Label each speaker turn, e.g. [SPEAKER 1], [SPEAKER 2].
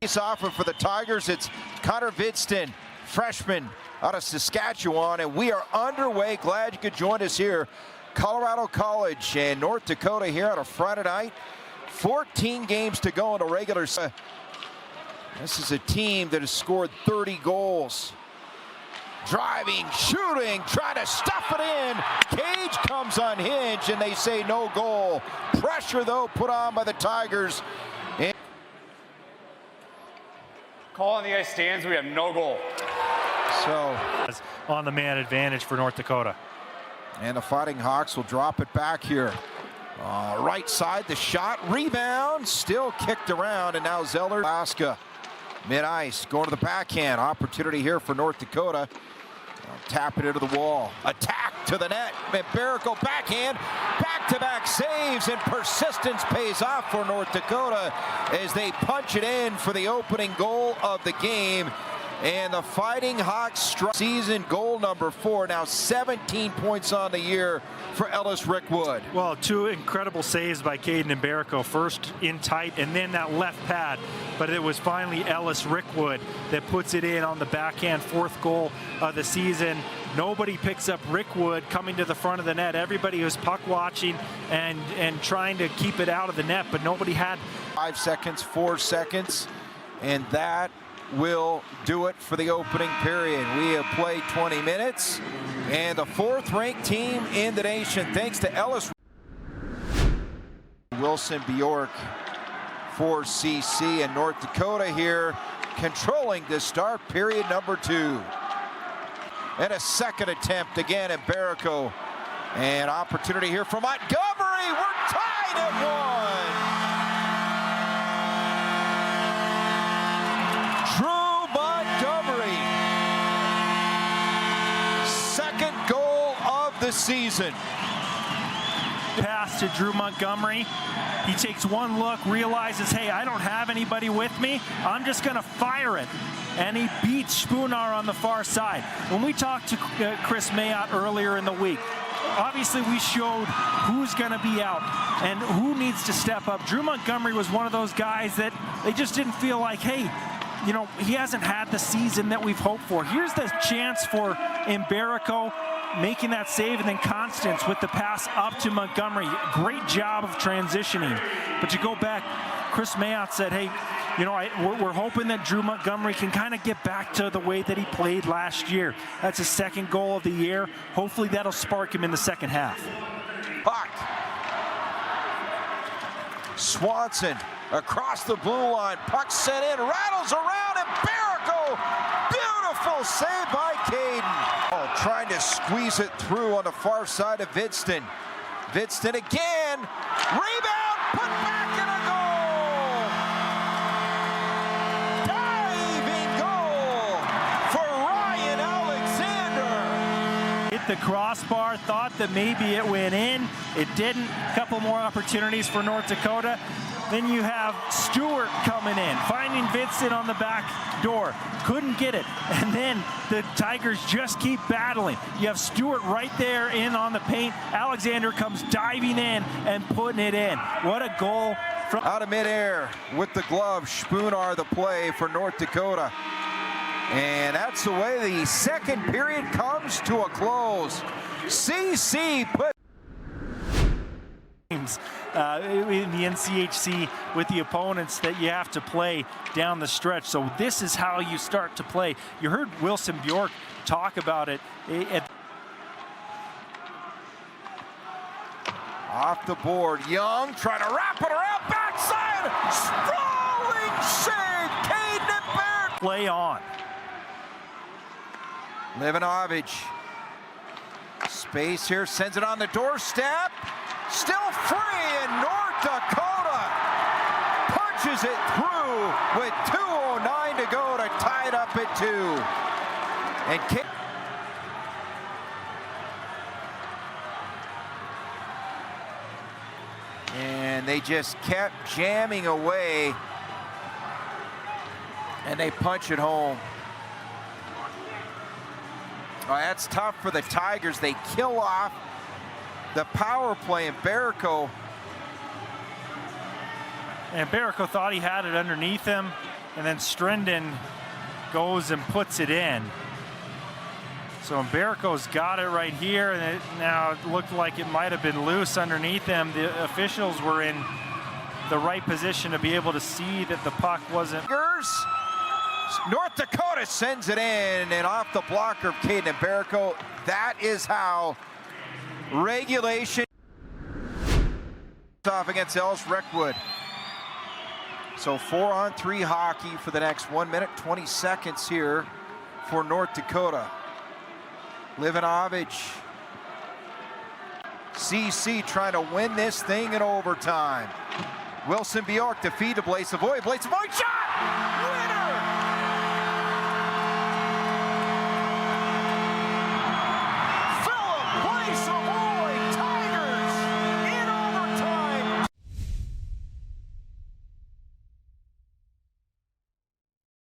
[SPEAKER 1] Off for the Tigers, it's Connor Vidston, freshman out of Saskatchewan, and we are underway. Glad you could join us here. Colorado College and North Dakota here on a Friday night. 14 games to go in a regular season. This is a team that has scored 30 goals. Driving, shooting, trying to stuff it in. Cage comes unhinged, and they say no goal. Pressure, though, put on by the Tigers.
[SPEAKER 2] Call on the ice stands, we have no goal.
[SPEAKER 1] So
[SPEAKER 3] on the man advantage for North Dakota.
[SPEAKER 1] And the Fighting Hawks will drop it back here. Right side, the shot, rebound, still kicked around, and now Zeller. Alaska, mid-ice, going to the backhand. Opportunity here for North Dakota. Tap it into the wall. Attack to the net. Barrico backhand. Back-to-back saves, and persistence pays off for North Dakota as they punch it in for the opening goal of the game. And the Fighting Hawks struck season goal number 4. Now 17 points on the year for Ellis Rickwood.
[SPEAKER 3] Well, two incredible saves by Caden and Barrico. First in tight and then that left pad. But it was finally Ellis Rickwood that puts it in on the backhand, 4th goal of the season. Nobody picks up Rickwood coming to the front of the net. Everybody was puck watching and trying to keep it out of the net, but nobody had.
[SPEAKER 1] 5 seconds, 4 seconds, and that will do it for the opening period. We have played 20 minutes, and the 4th-ranked team in the nation, thanks to Ellis. Wilson Bjork for CC, and North Dakota here controlling this start, period number 2. And a second attempt again at Barrico. And opportunity here for Montgomery. We're tied at 1. This season.
[SPEAKER 3] Pass to Drew Montgomery. He takes one look, realizes, hey, I don't have anybody with me. I'm just going to fire it. And he beats Spoonar on the far side. When we talked to Chris Mayotte earlier in the week, obviously we showed who's going to be out and who needs to step up. Drew Montgomery was one of those guys that they just didn't feel like, hey, you know, he hasn't had the season that we've hoped for. Here's the chance for Barrico making that save, and then Constance with the pass up to Montgomery. Great job of transitioning. But you go back, Chris Mayotte said, hey, you know, we're hoping that Drew Montgomery can kind of get back to the way that he played last year. That's his 2nd goal of the year. Hopefully that'll spark him in the second half.
[SPEAKER 1] Puck. Swanson across the blue line. Puck sent in, rattles around, and Barrico. Beautiful save by Caden. Trying to squeeze it through on the far side of Vidston. Vidston again. Rebound, put back in a goal. Diving goal for Ryan Alexander.
[SPEAKER 3] Hit the crossbar, thought that maybe it went in. It didn't. A couple more opportunities for North Dakota. Then you have Stewart coming in, finding Vincent on the back door. Couldn't get it. And then the Tigers just keep battling. You have Stewart right there in on the paint. Alexander comes diving in and putting it in. What a goal. From
[SPEAKER 1] out of midair with the glove, Spoonar the play for North Dakota. And that's the way the second period comes to a close. CC put in the NCHC with the opponents that you have to play down the stretch. So this is how you start to play. You heard Wilson Bjork talk about it. Off the board, Young trying to wrap it around backside. Sprawling save, Caden and Barrico.
[SPEAKER 3] Play on.
[SPEAKER 1] Livanovich. Space here, sends it on the doorstep. Still free, and North Dakota punches it through with 2:09 to go to tie it up at 2. And they just kept jamming away, and they punch it home. Oh, that's tough for the Tigers. They kill off the power play, and Barrico
[SPEAKER 3] thought he had it underneath him. and then Strindon goes and puts it in. So Mberiko's got it right here, and it now looked like it might have been loose underneath him. The officials were in the right position to be able to see that the puck wasn't.
[SPEAKER 1] North Dakota sends it in, and off the blocker of Caden Mberiko. That is how regulation off against Els Reckwood. So 4-on-3 hockey for the next 1 minute, 20 seconds here for North Dakota. Livanovich. CC trying to win this thing in overtime. Wilson Bjork to feed to Blaise Savoy. Blaise Savoy shot!